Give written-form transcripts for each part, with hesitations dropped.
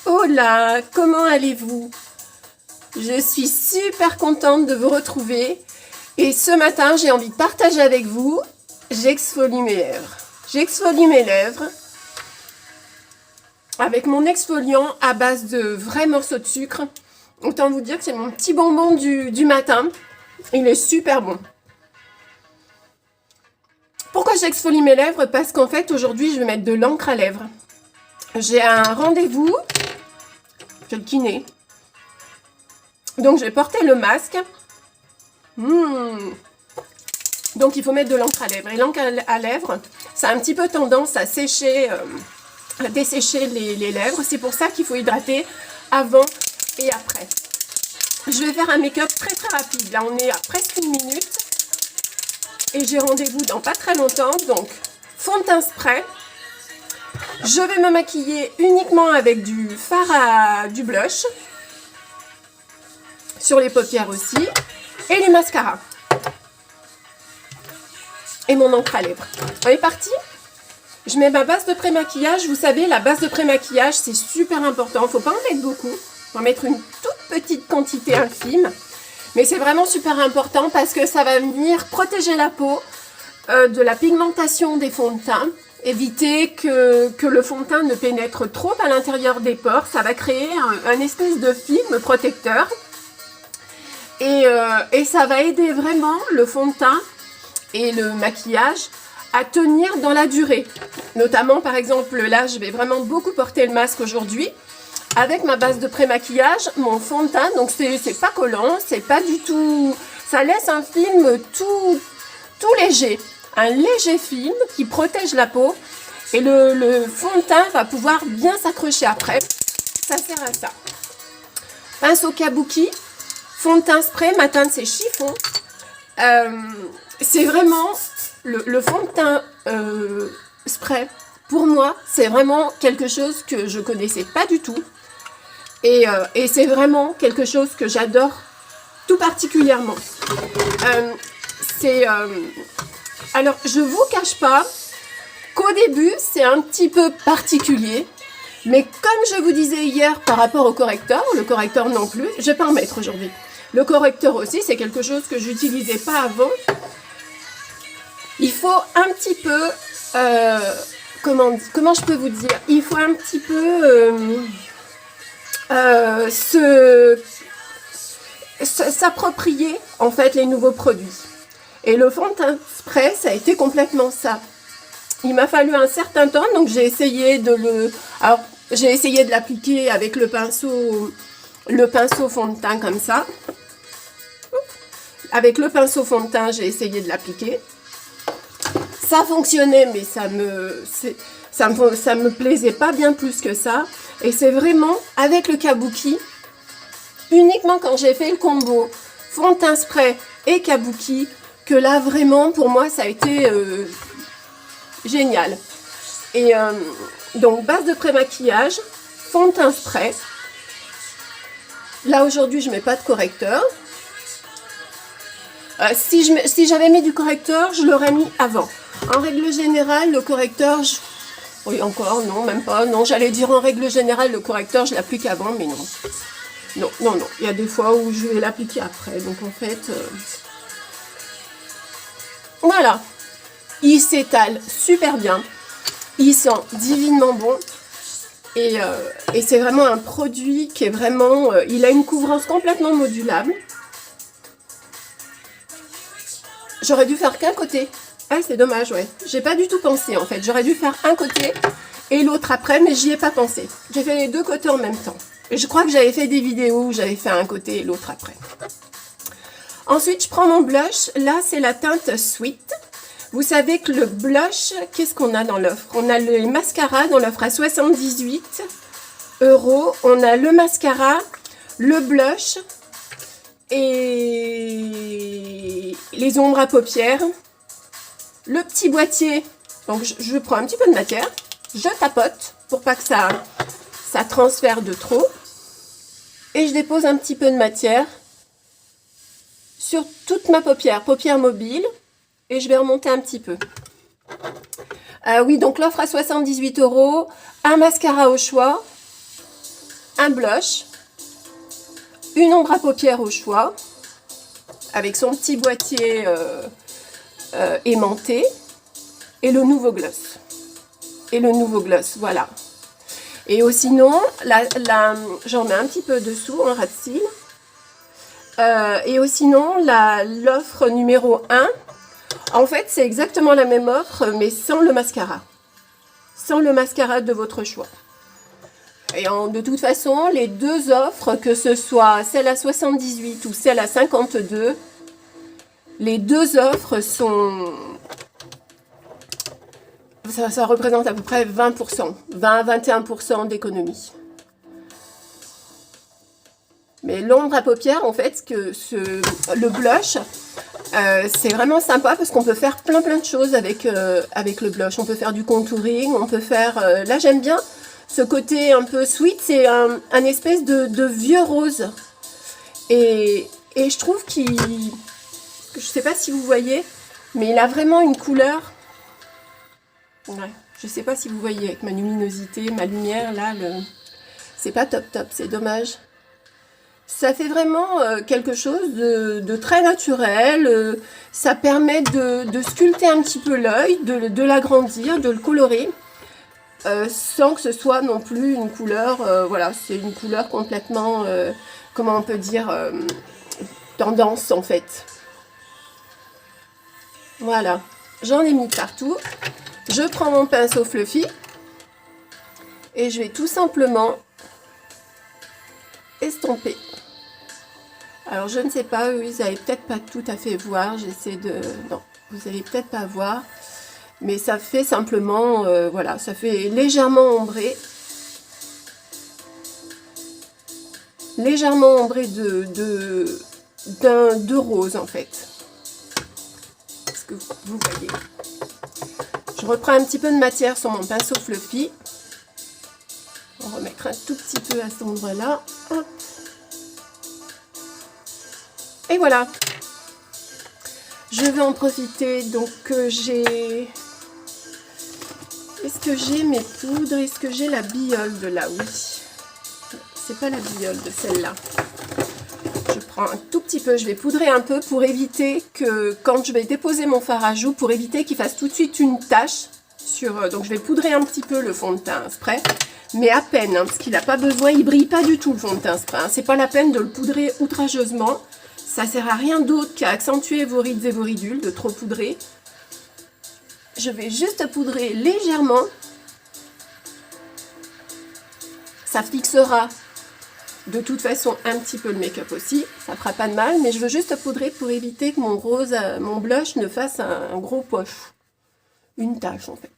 Hola, comment allez-vous? Je suis super contente de vous retrouver et ce matin j'ai envie de partager avec vous, j'exfolie mes lèvres. J'exfolie mes lèvres avec mon exfoliant à base de vrais morceaux de sucre. Autant vous dire que c'est mon petit bonbon du matin, il est super bon. Pourquoi j'exfolie mes lèvres? Parce qu'en fait aujourd'hui je vais mettre de l'encre à lèvres. J'ai un rendez-vous chez le kiné. Donc je vais porter le masque. Donc il faut mettre de l'encre à lèvres. Et l'encre à lèvres, ça a un petit peu tendance à sécher, à dessécher les lèvres. C'est pour ça qu'il faut hydrater avant et après. Je vais faire un make-up très très rapide. Là on est à presque 1 minute. Et j'ai rendez-vous dans pas très longtemps. Donc fond de teint spray. Je vais me maquiller uniquement avec du du blush. Sur les paupières aussi. Et les mascaras. Et mon encre à lèvres. On est parti. Je mets ma base de pré-maquillage. Vous savez, la base de pré-maquillage, c'est super important. Il ne faut pas en mettre beaucoup. On va mettre une toute petite quantité infime. Mais c'est vraiment super important parce que ça va venir protéger la peau de la pigmentation des fonds de teint. Éviter que le fond de teint ne pénètre trop à l'intérieur des pores. Ça va créer un espèce de film protecteur. Et ça va aider vraiment le fond de teint et le maquillage à tenir dans la durée. Notamment, par exemple, là, je vais vraiment beaucoup porter le masque aujourd'hui. Avec ma base de pré-maquillage, mon fond de teint, donc c'est pas collant, c'est pas du tout... Ça laisse un film tout léger. Un léger film qui protège la peau. Et le fond de teint va pouvoir bien s'accrocher après. Ça sert à ça. Pinceau kabuki. Fond de teint spray, ma teinte c'est chiffon. C'est vraiment le fond de teint spray. Pour moi, c'est vraiment quelque chose que je connaissais pas du tout. Et c'est vraiment quelque chose que j'adore tout particulièrement. Alors, je vous cache pas qu'au début, c'est un petit peu particulier. Mais comme je vous disais hier par rapport au correcteur, le correcteur non plus, je vais pas en mettre aujourd'hui. Le correcteur aussi, c'est quelque chose que j'utilisais pas avant. Il faut un petit peu, comment je peux vous dire? Il faut un petit peu s'approprier en fait les nouveaux produits. Et le fond de teint spray, ça a été complètement ça. Il m'a fallu un certain temps, donc j'ai essayé de l'appliquer avec le pinceau fond de teint comme ça. Avec le pinceau fond de teint, j'ai essayé de l'appliquer. Ça fonctionnait, mais ça me plaisait pas bien plus que ça. Et c'est vraiment avec le kabuki, uniquement quand j'ai fait le combo fond de teint spray et kabuki, que là vraiment pour moi ça a été génial. Et donc base de pré-maquillage, fond de teint spray. Là aujourd'hui je mets pas de correcteur. Si j'avais mis du correcteur, je l'aurais mis avant. En règle générale, le correcteur, oui encore, non, même pas. Non, j'allais dire en règle générale, le correcteur, je l'applique avant, mais non. Non. Il y a des fois où je vais l'appliquer après. Donc en fait, voilà. Il s'étale super bien. Il sent divinement bon. Et c'est vraiment un produit qui est vraiment... il a une couvrance complètement modulable. J'aurais dû faire qu'un côté. Ah, c'est dommage, ouais. J'ai pas du tout pensé, en fait. J'aurais dû faire un côté et l'autre après, mais j'y ai pas pensé. J'ai fait les deux côtés en même temps. Et je crois que j'avais fait des vidéos où j'avais fait un côté et l'autre après. Ensuite, je prends mon blush. Là, c'est la teinte Sweet. Vous savez que le blush, qu'est-ce qu'on a dans l'offre? On a les mascaras dans l'offre à 78 €. On a le mascara, le blush et les ombres à paupières. Le petit boîtier, donc je prends un petit peu de matière, je tapote pour pas que ça transfère de trop. Et je dépose un petit peu de matière sur toute ma paupière mobile. Et je vais remonter un petit peu. Oui, donc l'offre à 78 €, un mascara au choix. un blush, une ombre à paupières au choix, avec son petit boîtier aimanté, et le nouveau gloss. Voilà. Et sinon, j'en mets un petit peu dessous en ras de cils. Et sinon, l'offre numéro 1, en fait, c'est exactement la même offre, mais sans le mascara. Sans le mascara de votre choix. Et de toute façon, les deux offres, que ce soit celle à 78 ou celle à 52, les deux offres sont... Ça représente à peu près 20%, 20-21% d'économie. Mais l'ombre à paupières, en fait, le blush, c'est vraiment sympa parce qu'on peut faire plein de choses avec le blush. On peut faire du contouring, on peut faire... là, j'aime bien ce côté un peu sweet, c'est un espèce de vieux rose. Et je trouve qu'il... Je sais pas si vous voyez, mais il a vraiment une couleur... Ouais, je sais pas si vous voyez avec ma luminosité, ma lumière, là, c'est pas top, c'est dommage. Ça fait vraiment quelque chose de très naturel. Ça permet de sculpter un petit peu l'œil, de l'agrandir, de le colorer, sans que ce soit non plus une couleur, voilà, c'est une couleur complètement, comment on peut dire, tendance en fait. Voilà, j'en ai mis partout. Je prends mon pinceau fluffy et je vais tout simplement estomper. Alors je ne sais pas, oui, vous n'allez peut-être pas tout à fait voir, j'essaie de... Non, vous n'allez peut-être pas voir, mais ça fait simplement, voilà, ça fait légèrement ombré. Légèrement ombré de rose en fait. Est-ce que vous voyez? Je reprends un petit peu de matière sur mon pinceau fluffy. On va remettre un tout petit peu à cet endroit-là. Hop. Et voilà. Je vais en profiter. Donc j'ai... Est-ce que j'ai mes poudres? Est-ce que j'ai la billeule de là? Oui. C'est pas la billeule de celle-là. Je prends un tout petit peu, je vais poudrer un peu pour éviter que, quand je vais déposer mon fard à joues, pour éviter qu'il fasse tout de suite une tache sur... donc je vais poudrer un petit peu le fond de teint spray, mais à peine, hein, parce qu'il n'a pas besoin, il brille pas du tout le fond de teint spray. Hein, c'est pas la peine de le poudrer outrageusement, ça sert à rien d'autre qu'à accentuer vos rides et vos ridules, de trop poudrer. Je vais juste poudrer légèrement. Ça fixera de toute façon un petit peu le make-up aussi, ça fera pas de mal, mais je veux juste poudrer pour éviter que mon rose, mon blush ne fasse un gros poche, une tache en fait.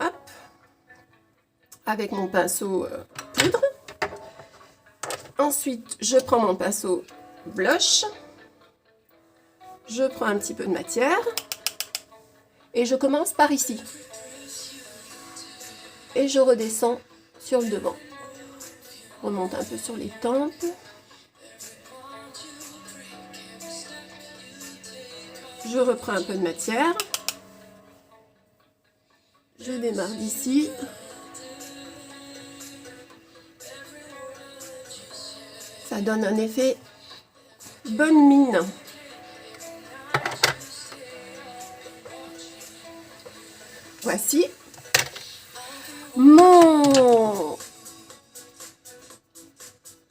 Hop, avec mon pinceau poudre. Ensuite, je prends mon pinceau blush, je prends un petit peu de matière et je commence par ici. Et je redescends sur le devant. Remonte un peu sur les tempes. Je reprends un peu de matière. Je démarre d'ici. Ça donne un effet bonne mine. Voici.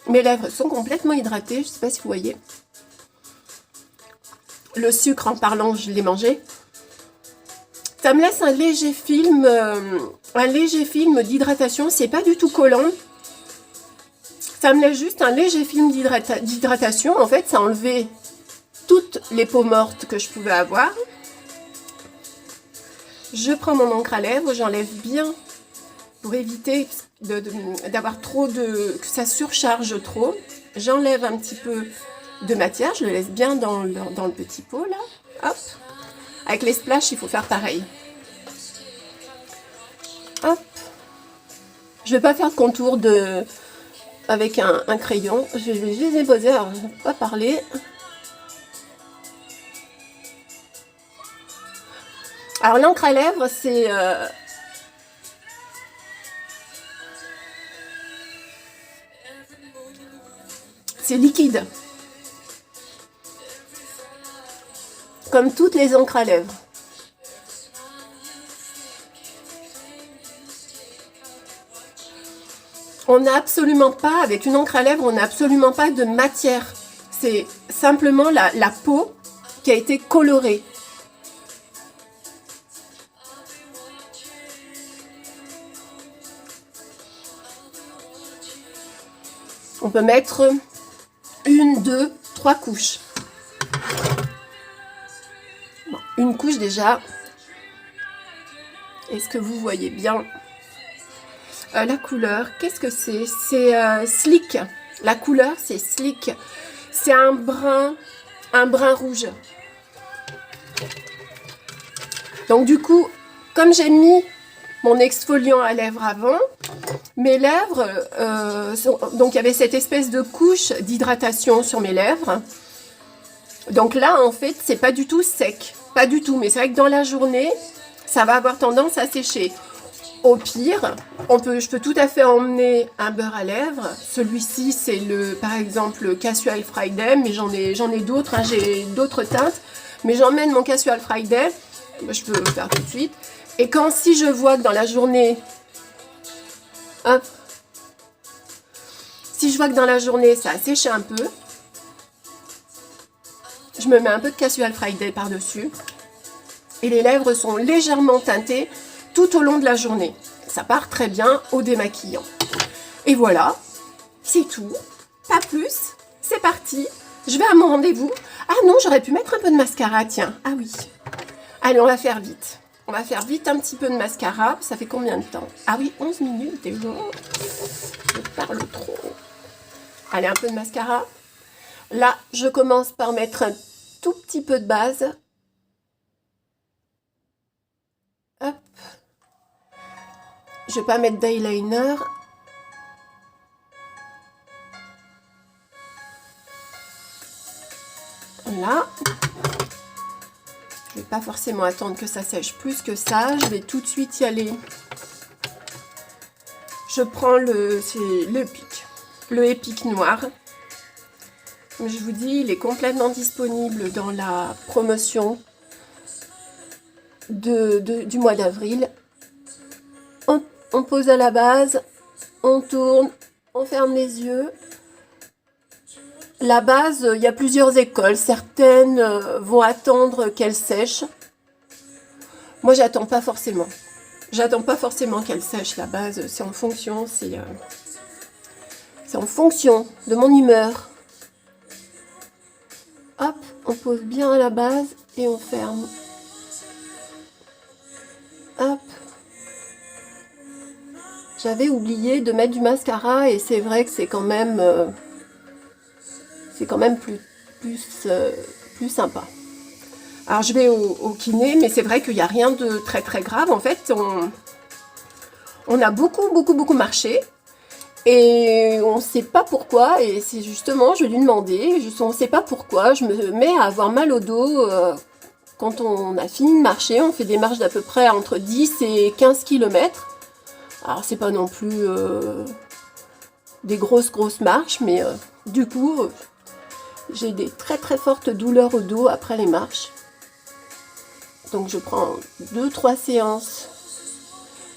Mes lèvres sont complètement hydratées, je ne sais pas si vous voyez. Le sucre, en parlant, je l'ai mangé. Ça me laisse un léger film d'hydratation. C'est pas du tout collant. Ça me laisse juste un léger film d'hydratation. En fait, ça a enlevé toutes les peaux mortes que je pouvais avoir. Je prends mon encre à lèvres, j'enlève bien pour éviter d'avoir trop que ça surcharge trop. J'enlève un petit peu de matière, je le laisse bien dans le petit pot là. Hop. Avec les splashes, il faut faire pareil. Hop. Je vais pas faire de contour avec un crayon. Je vais juste déposer, alors je ne vais pas parler. Alors l'encre à lèvres, c'est c'est liquide. Comme toutes les encres à lèvres. On n'a absolument pas, avec une encre à lèvres, on n'a absolument pas de matière. C'est simplement la peau qui a été colorée. On peut mettre 1, 2, 3 couches. Bon, une couche déjà. Est-ce que vous voyez bien la couleur? Qu'est-ce que c'est? C'est Slick. La couleur, c'est Slick. C'est un brun rouge. Donc du coup, comme j'ai mis mon exfoliant à lèvres avant, mes lèvres, donc il y avait cette espèce de couche d'hydratation sur mes lèvres. Donc là, en fait, c'est pas du tout sec, pas du tout. Mais c'est vrai que dans la journée, ça va avoir tendance à sécher. Au pire, je peux tout à fait emmener un beurre à lèvres. Celui-ci, c'est par exemple, le Casual Friday, mais j'en ai d'autres, hein, j'ai d'autres teintes. Mais j'emmène mon Casual Friday, je peux le faire tout de suite. Et si je vois que dans la journée, hop, si je vois que dans la journée, ça a séché un peu, je me mets un peu de Casual Friday par-dessus. Et les lèvres sont légèrement teintées tout au long de la journée. Ça part très bien au démaquillant. Et voilà, c'est tout. Pas plus. C'est parti. Je vais à mon rendez-vous. Ah non, j'aurais pu mettre un peu de mascara, tiens. Ah oui. Allez, on va faire vite. On va faire vite un petit peu de mascara. Ça fait combien de temps? Ah oui, 11 minutes déjà. Je parle trop. Allez, un peu de mascara. Là, je commence par mettre un tout petit peu de base. Hop. Je vais pas mettre d'eyeliner. Là. Je vais pas forcément attendre que ça sèche plus que ça. Je vais tout de suite y aller. Je prends le Epic noir. Comme je vous dis, il est complètement disponible dans la promotion du mois d'avril. On pose à la base, on tourne, on ferme les yeux. La base, il y a plusieurs écoles. Certaines vont attendre qu'elle sèche. Moi, j'attends pas forcément. J'attends pas forcément qu'elle sèche. La base, c'est en fonction. C'est en fonction de mon humeur. Hop, on pose bien à la base et on ferme. Hop. J'avais oublié de mettre du mascara et c'est vrai que c'est quand même plus sympa. Alors je vais au kiné, mais c'est vrai qu'il n'y a rien de très très grave. En fait, on a beaucoup marché et on ne sait pas pourquoi. Et c'est justement, je lui ai demandé, on ne sait pas pourquoi, je me mets à avoir mal au dos. Quand on a fini de marcher, on fait des marches d'à peu près entre 10 et 15 km. Alors c'est pas non plus des grosses marches, mais du coup, j'ai des très fortes douleurs au dos après les marches. Donc je prends 2-3 séances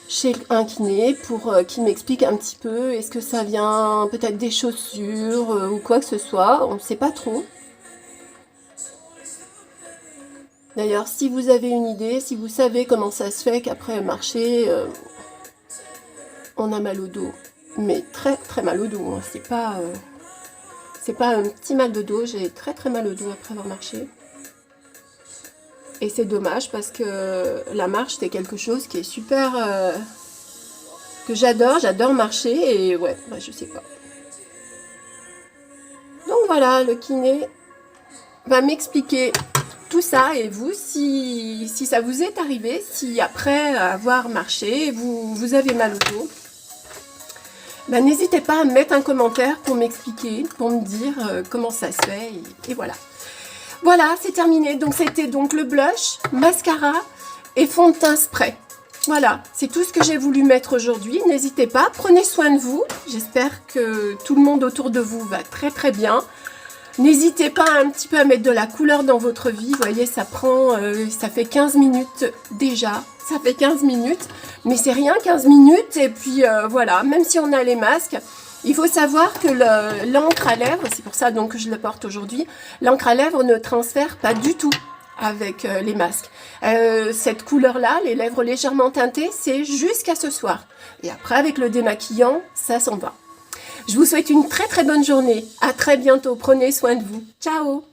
chez un kiné pour qu'il m'explique un petit peu, est-ce que ça vient peut-être des chaussures ou quoi que ce soit, on ne sait pas trop. D'ailleurs, si vous avez une idée, si vous savez comment ça se fait qu'après marcher, on a mal au dos, mais très mal au dos, hein. C'est pas un petit mal de dos, j'ai très mal au dos après avoir marché. Et c'est dommage parce que la marche, c'est quelque chose qui est super, que j'adore marcher et ouais, je sais pas. Donc voilà, le kiné va m'expliquer tout ça et vous, si ça vous est arrivé, si après avoir marché, vous avez mal au dos, ben, n'hésitez pas à me mettre un commentaire pour m'expliquer, pour me dire comment ça se fait et voilà. Voilà, c'est terminé. Donc c'était donc le blush, mascara et fond de teint spray. Voilà, c'est tout ce que j'ai voulu mettre aujourd'hui. N'hésitez pas, prenez soin de vous. J'espère que tout le monde autour de vous va très très bien. N'hésitez pas un petit peu à mettre de la couleur dans votre vie. Vous voyez, ça fait 15 minutes déjà. Ça fait 15 minutes, mais c'est rien 15 minutes. Et puis voilà, même si on a les masques, il faut savoir que l'encre à lèvres, c'est pour ça donc que je le porte aujourd'hui, l'encre à lèvres ne transfère pas du tout avec les masques. Cette couleur-là, les lèvres légèrement teintées, c'est jusqu'à ce soir. Et après, avec le démaquillant, ça s'en va. Je vous souhaite une très très bonne journée. À très bientôt. Prenez soin de vous. Ciao!